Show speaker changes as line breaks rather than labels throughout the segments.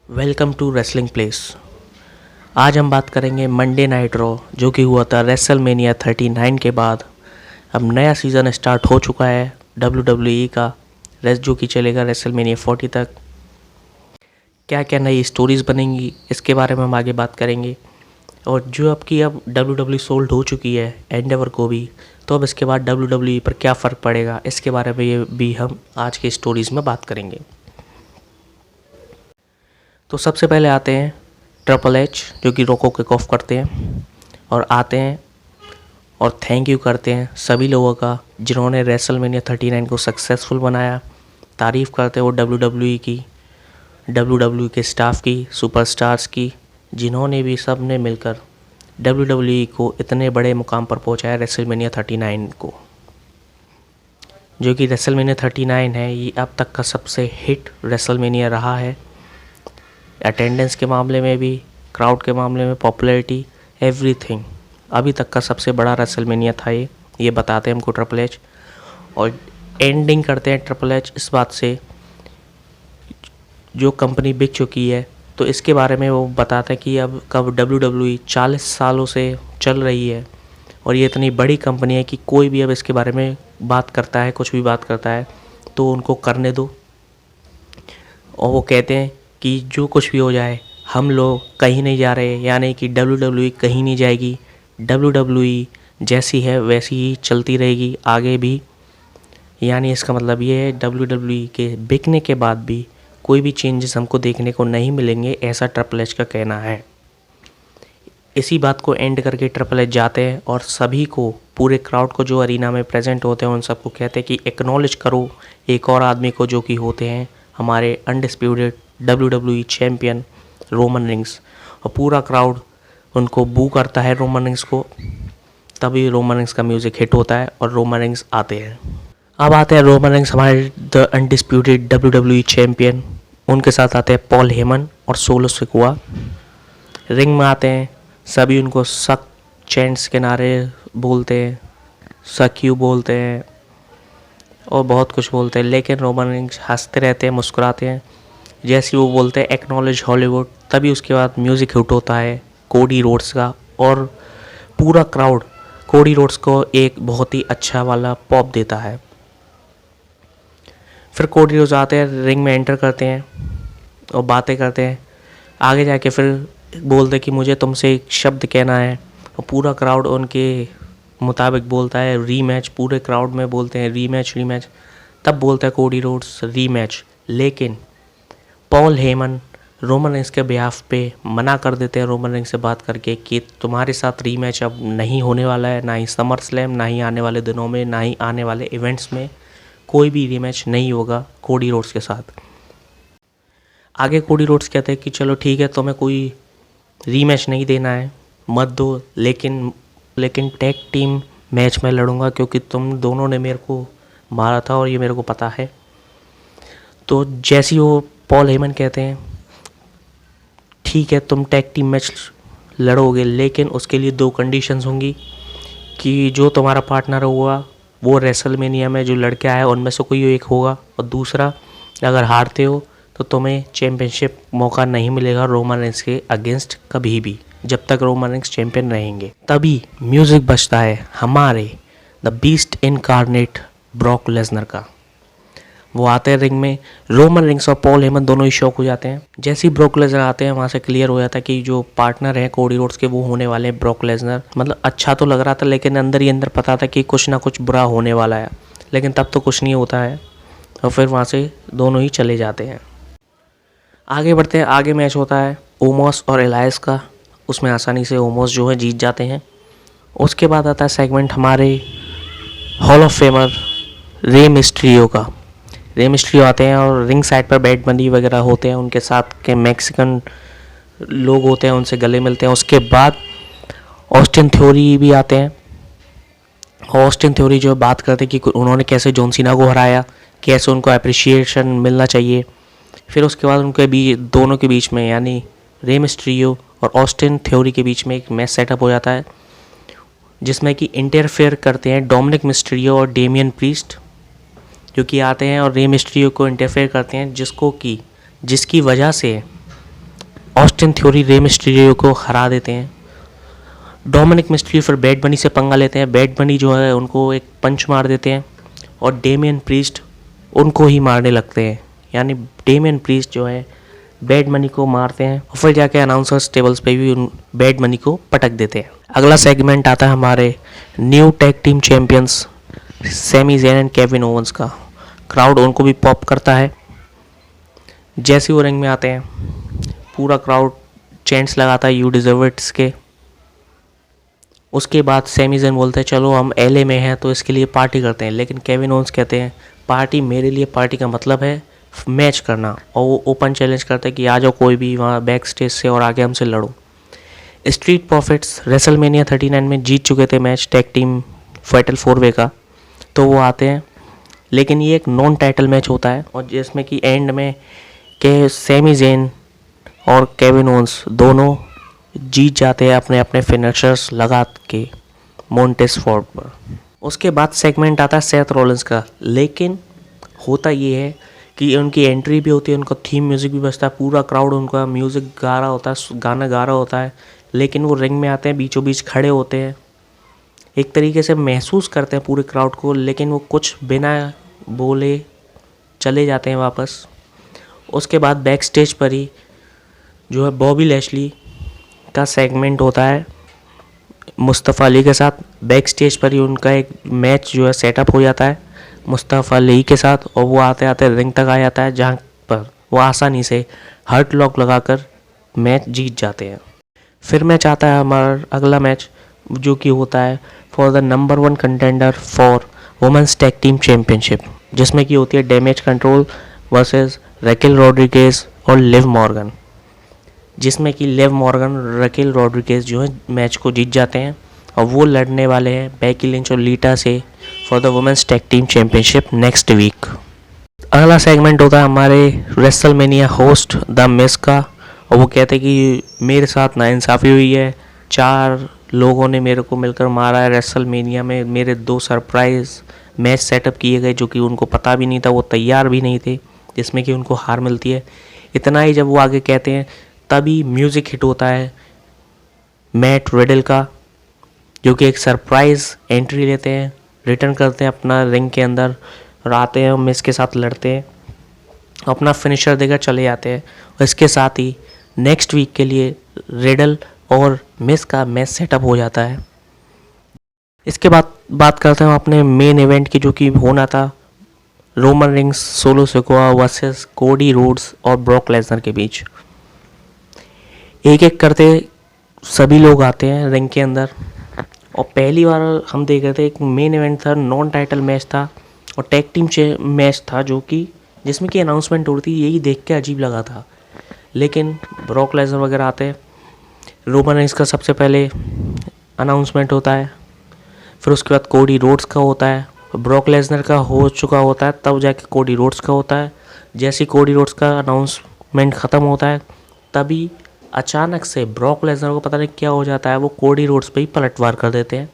Welcome to wrestling place. आज हम बात करेंगे मंडे नाइट रॉ जो कि हुआ था रेसलमेनिया 39 के बाद। अब नया सीज़न स्टार्ट हो चुका है WWE का जो कि चलेगा रेसलमेनिया 40 तक। क्या क्या नई स्टोरीज़ बनेंगी इसके बारे में हम आगे बात करेंगे। और जो अब WWE सोल्ड हो चुकी है एंडेवर को भी, तो अब इसके बाद WWE पर क्या फ़र्क पड़ेगा इसके बारे में ये भी हम आज के स्टोरीज़ में बात करेंगे। तो सबसे पहले आते हैं ट्रिपल एच जो कि रॉ को किक ऑफ करते हैं और आते हैं और थैंक यू करते हैं सभी लोगों का जिन्होंने रेसलमेनिया 39 को सक्सेसफुल बनाया। तारीफ़ करते हैं वो WWE की, WWE के स्टाफ की, सुपरस्टार्स की, जिन्होंने भी सब ने मिलकर WWE को इतने बड़े मुकाम पर पहुंचाया रेसलमेनिया 39 को, जो कि रेसलमेनिया 39 है। ये अब तक का सबसे हिट रेसलमेनिया रहा है। अटेंडेंस के मामले में भी, क्राउड के मामले में, पॉपुलैरिटी, एवरीथिंग अभी तक का सबसे बड़ा रेसलमेनिया था ये बताते हैं हमको ट्रिपल एच। और एंडिंग करते हैं ट्रिपल एच इस बात से, जो कंपनी बिक चुकी है तो इसके बारे में वो बताते हैं कि अब कब WWE 40 सालों से चल रही है और ये इतनी बड़ी कंपनी है कि कोई भी अब इसके बारे में बात करता है, कुछ भी बात करता है तो उनको करने दो। और वो कहते हैं कि जो कुछ भी हो जाए हम लोग कहीं नहीं जा रहे, यानी कि WWE कहीं नहीं जाएगी। WWE जैसी है वैसी ही चलती रहेगी आगे भी। यानी इसका मतलब ये है WWE के बिकने के बाद भी कोई भी चेंजेस हमको देखने को नहीं मिलेंगे, ऐसा ट्रिपल एच का कहना है। इसी बात को एंड करके ट्रिपल एच जाते हैं और सभी को, पूरे क्राउड को जो अरीना में प्रेजेंट होते हैं उन सबको कहते हैं कि एक्नॉलेज करो एक और आदमी को जो कि होते हैं हमारे undisputed WWE champion Roman rings. और पूरा क्राउड उनको बू करता है रोमन रिंग्स को। तभी रोमन रिंग्स का म्यूज़िक हिट होता है और रोमन रिंग्स आते हैं। अब आते हैं रोमन रिंग्स हमारे द अनडिस्प्यूटेड WWE चैम्पियन। उनके साथ आते हैं पॉल हेमन और सोलो सिकोआ। रिंग में आते हैं, सभी उनको सक चैंट्स के नारे बोलते हैं, सक यू बोलते हैं और बहुत कुछ बोलते हैं, लेकिन रोमन रिंग्स हंसते रहते हैं, मुस्कुराते हैं। जैसे वो बोलते हैं एक्नॉलेज हॉलीवुड, तभी उसके बाद म्यूज़िक हिट होता है कोडी रोड्स का और पूरा क्राउड कोडी रोड्स को एक बहुत ही अच्छा वाला पॉप देता है। फिर कोडी रोड्स आते हैं, रिंग में एंटर करते हैं और बातें करते हैं। आगे जाके फिर बोलते कि मुझे तुमसे एक शब्द कहना है और पूरा क्राउड उनके मुताबिक बोलता है रीमैच। पूरे क्राउड में बोलते हैं रीमैच रीमैच। तब बोलता है कोडी रोड्स रीमैच, लेकिन पॉल हेमन रोमन रिंग्स के बिहाफ पे मना कर देते हैं रोमन रिंग्स से बात करके कि तुम्हारे साथ रीमैच अब नहीं होने वाला है, ना ही समर स्लैम, ना ही आने वाले दिनों में, ना ही आने वाले इवेंट्स में कोई भी रीमैच नहीं होगा कोडी रोड्स के साथ। आगे कोडी रोड्स कहते हैं कि चलो ठीक है, तुम्हें कोई रीमैच नहीं देना है मत दो, लेकिन टैग टीम मैच में लड़ूंगा क्योंकि तुम दोनों ने मेरे को मारा था और ये मेरे को पता है। तो जैसी वो पॉल हेमन कहते हैं ठीक है तुम टैग टीम मैच लड़ोगे, लेकिन उसके लिए 2 कंडीशंस होंगी कि जो तुम्हारा पार्टनर होगा वो रेसलमेनिया में जो लड़के आए उनमें से कोई एक होगा, और दूसरा अगर हारते हो तो तुम्हें चैम्पियनशिप मौका नहीं मिलेगा रोमन रिंग्स के अगेंस्ट कभी भी, जब तक रोमन रिंग्स चैम्पियन रहेंगे। तभी म्यूज़िक बजता है हमारे the beast incarnate Brock Lesnar का। वो आते हैं रिंग में, रोमन रिंग्स और पॉल हेमन दोनों ही शॉक हो जाते हैं। जैसे ही ब्रॉक लेसनर आते हैं वहाँ से क्लियर हो जाता है कि जो पार्टनर हैं कोडी रोड्स के वो होने वाले हैं ब्रॉक लेसनर। मतलब अच्छा तो लग रहा था, लेकिन अंदर ही अंदर पता था कि कुछ ना कुछ बुरा होने वाला है, लेकिन तब तो कुछ नहीं होता है और फिर वहाँ से दोनों ही चले जाते हैं। आगे बढ़ते हैं, आगे मैच होता है ओमोस और एलायस का। उसमें आसानी से ओमोस जो है जीत जाते हैं। उसके बाद आता है सेगमेंट हमारे हॉल ऑफ फेमर रे मिस्ट्रियो का। रे मिस्ट्रियो आते हैं और रिंग साइड पर बैट बंदी वगैरह होते हैं, उनके साथ के मैक्सिकन लोग होते हैं, उनसे गले मिलते हैं। उसके बाद ऑस्टिन थ्योरी भी आते हैं। ऑस्टिन थ्योरी जो बात करते हैं कि उन्होंने कैसे जॉन सीना को हराया, कैसे उनको अप्रिशिएशन मिलना चाहिए। फिर उसके बाद उनके दोनों के बीच में, यानी रे मिस्ट्रियो और ऑस्टिन थ्योरी के बीच में एक मैच सेटअप हो जाता है, जिसमें कि इंटरफेयर करते हैं डोमिनिक मिस्ट्रियो और डेमियन प्रीस्ट, जो कि आते हैं और रे मिस्ट्रियो को इंटरफेयर करते हैं, जिसकी वजह से ऑस्टिन थ्योरी रे मिस्टीरियो को हरा देते हैं। डोमिनिक मिस्टीरियो फिर बैड बनी से पंगा लेते हैं। बैड बनी जो है उनको एक पंच मार देते हैं और डेमियन प्रीस्ट उनको ही मारने लगते हैं। यानी डेमियन प्रीस्ट जो है बैड मनी को मारते हैं और फिर जाके अनाउंसर्स टेबल्स पे भी उन बैड मनी को पटक देते हैं। अगला सेगमेंट आता है हमारे new tag team champions Sami Zayn and Kevin Owens का। क्राउड उनको भी पॉप करता है। जैसे वो रिंग में आते हैं पूरा क्राउड चैंट्स लगाता है यू डिजर्व इट्स के। उसके बाद सैमी ज़ेन बोलते हैं चलो हम एलए में हैं तो इसके लिए पार्टी करते हैं, लेकिन केविन ओवंस कहते हैं पार्टी मेरे लिए पार्टी का मतलब है मैच करना, और वो ओपन चैलेंज करते हैं कि आ जाओ कोई भी वहाँ बैक स्टेज से और आगे हमसे लड़ो। स्ट्रीट प्रॉफिट्स रेसलमेनिया 39 में जीत चुके थे मैच टैग टीम फाइटल 4 वे का, तो वो आते हैं, लेकिन ये एक नॉन टाइटल मैच होता है और जिसमें कि एंड में के सैमी ज़ेन और केविन ओवंस दोनों जीत जाते हैं अपने अपने फिनिशर्स लगा के मोंटेस फोर्ड पर। उसके बाद सेगमेंट आता है सेथ रॉलिंस का, लेकिन होता ये है कि उनकी एंट्री भी होती है, उनका थीम म्यूज़िक भी बजता है, पूरा क्राउड उनका म्यूज़िक गा रहा होता है, गाना गा रहा होता है, लेकिन वो रिंग में आते हैं बीचों बीच खड़े होते हैं, एक तरीके से महसूस करते हैं पूरे क्राउड को, लेकिन वो कुछ बिना बोले चले जाते हैं वापस। उसके बाद बैक स्टेज पर ही जो है बॉबी लैशली का सेगमेंट होता है मुस्तफ़ा अली के साथ। बैक स्टेज पर ही उनका एक मैच जो है सेटअप हो जाता है मुस्तफ़ा अली के साथ, और वो आते आते रिंग तक आ जाता है जहाँ पर वो आसानी से हर्ट लॉक लगाकर मैच जीत जाते हैं। फिर मैच आता है हमारा अगला मैच जो कि होता है for the number 1 contender for women's tag team championship, जिसमें कि होती है डैमेज कंट्रोल वर्सेस रैकेल रॉड्रिगेज और लिव मॉर्गन, जिसमें कि लिव मॉर्गन रैकेल रॉड्रिगेज जो है मैच को जीत जाते हैं और वो लड़ने वाले हैं बेकी लिंच और लीटा से for the women's tag team championship next week. अगला सेगमेंट होता है हमारे रेसलमेनिया होस्ट द मिस का, और वो कहते हैं कि मेरे साथ नाइंसाफ़ी हुई है, 4 लोगों ने मेरे को मिलकर मारा है रेसलमेनिया में, मेरे 2 सरप्राइज़ मैच सेटअप किए गए जो कि उनको पता भी नहीं था, वो तैयार भी नहीं थे, जिसमें कि उनको हार मिलती है। इतना ही जब वो आगे कहते हैं तभी म्यूज़िक हिट होता है मैट रिडल का, जो कि एक सरप्राइज़ एंट्री लेते हैं, रिटर्न करते हैं अपना रिंग के अंदर और आते हैं मिस के साथ लड़ते हैं, अपना फिनिशर देकर चले जाते हैं। और इसके साथ ही नेक्स्ट वीक के लिए रिडल और मिस का मैच सेटअप हो जाता है। इसके बाद बात करते हैं अपने मेन इवेंट की, जो कि होना था Roman rings solo Sikoa versus Cody Rhodes और ब्रॉक लेसनर के बीच। एक एक करते सभी लोग आते हैं रिंग के अंदर, और पहली बार हम देख रहे थे एक मेन इवेंट था, नॉन टाइटल मैच था और टैग टीम मैच था, जो कि जिसमें कि अनाउंसमेंट हो रही थी, यही देख के अजीब लगा था। लेकिन ब्रॉक लेसनर वगैरह आते हैं, रोमन रिंग्स का सबसे पहले अनाउंसमेंट होता है, फिर उसके बाद कोडी रोड्स का होता है, ब्रॉक लेसनर का हो चुका होता है, तब जाके कोडी रोड्स का होता है। जैसे ही कोडी रोड्स का अनाउंसमेंट ख़त्म होता है तभी अचानक से ब्रॉक लेसनर को पता नहीं क्या हो जाता है, वो कोडी रोड्स पे ही पलटवार कर देते हैं,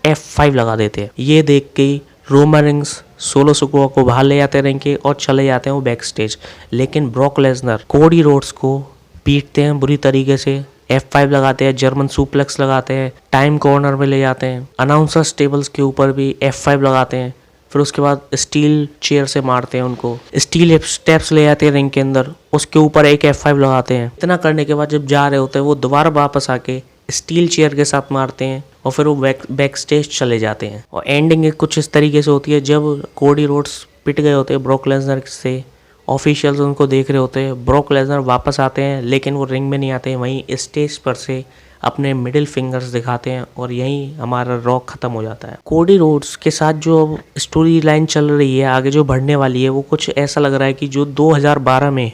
F5 लगा देते हैं। ये देख के रोमन रिंग्स सोलो सिकोआ को बाहर ले जाते हैं रिंग के और चले जाते हैं वो बैक स्टेज, लेकिन ब्रॉक लेसनर कोडी रोड्स को पीटते हैं बुरी तरीके से, F5 लगाते हैं, जर्मन सुप्लेक्स लगाते हैं, टाइम कॉर्नर में ले जाते हैं, अनाउंसर्स टेबल्स के ऊपर भी F5 लगाते हैं, फिर उसके बाद स्टील चेयर से मारते हैं उनको, स्टील स्टेप्स ले जाते हैं रिंग के अंदर, उसके ऊपर एक F5 लगाते हैं। इतना करने के बाद जब जा रहे होते हैं वो दोबारा वापस आके स्टील चेयर के साथ मारते हैं और फिर वो बैक स्टेज चले जाते हैं। और एंडिंग कुछ इस तरीके से होती है, जब कोडी रोड्स पिट गए होते हैं ब्रॉक लेसनर से, ऑफिशियल्स उनको देख रहे होते हैं, ब्रॉक लेसनर वापस आते हैं लेकिन वो रिंग में नहीं आते हैं, वहीं स्टेज पर से अपने मिडिल फिंगर्स दिखाते हैं और यहीं हमारा रॉक ख़त्म हो जाता है। कोडी रोड्स के साथ जो अब स्टोरी लाइन चल रही है आगे जो बढ़ने वाली है, वो कुछ ऐसा लग रहा है कि जो 2012 में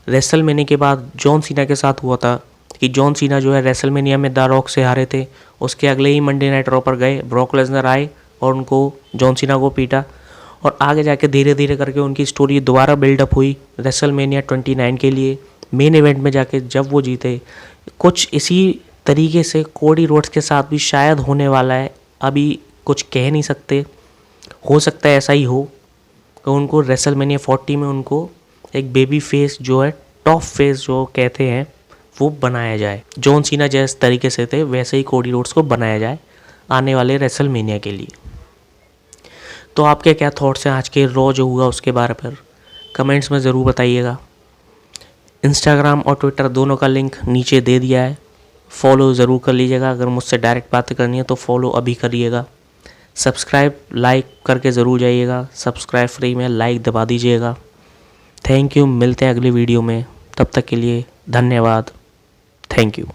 रेसलमेनिया के बाद जॉन सीना के साथ हुआ था, कि जॉन सीना जो है रेसलमेनिया में द रॉक से हारे थे, उसके अगले ही मंडे नाइट रॉ पर गए, ब्रॉक लेसनर आए और उनको जॉन सीना को पीटा, और आगे जाके धीरे धीरे करके उनकी स्टोरी दोबारा बिल्डअप हुई रेसलमेनिया 29 के लिए। मेन इवेंट में जाके जब वो जीते, कुछ इसी तरीके से कोडी रोड्स के साथ भी शायद होने वाला है, अभी कुछ कह नहीं सकते, हो सकता है ऐसा ही हो कि उनको रेसलमेनिया 40 में उनको एक बेबी फेस जो है टॉप फेस जो कहते हैं वो बनाया जाए, जॉन सीना जिस तरीके से थे वैसे ही कोडी रोड्स को बनाया जाए आने वाले रेसलमेनिया के लिए। तो आपके क्या थॉट्स हैं आज के रॉ जो हुआ उसके बारे पर, कमेंट्स में ज़रूर बताइएगा। इंस्टाग्राम और ट्विटर दोनों का लिंक नीचे दे दिया है, फॉलो ज़रूर कर लीजिएगा। अगर मुझसे डायरेक्ट बातें करनी है तो फॉलो अभी करिएगा। सब्सक्राइब लाइक करके ज़रूर जाइएगा, सब्सक्राइब फ्री में, लाइक दबा दीजिएगा। थैंक यू, मिलते हैं अगली वीडियो में, तब तक के लिए धन्यवाद। Thank you.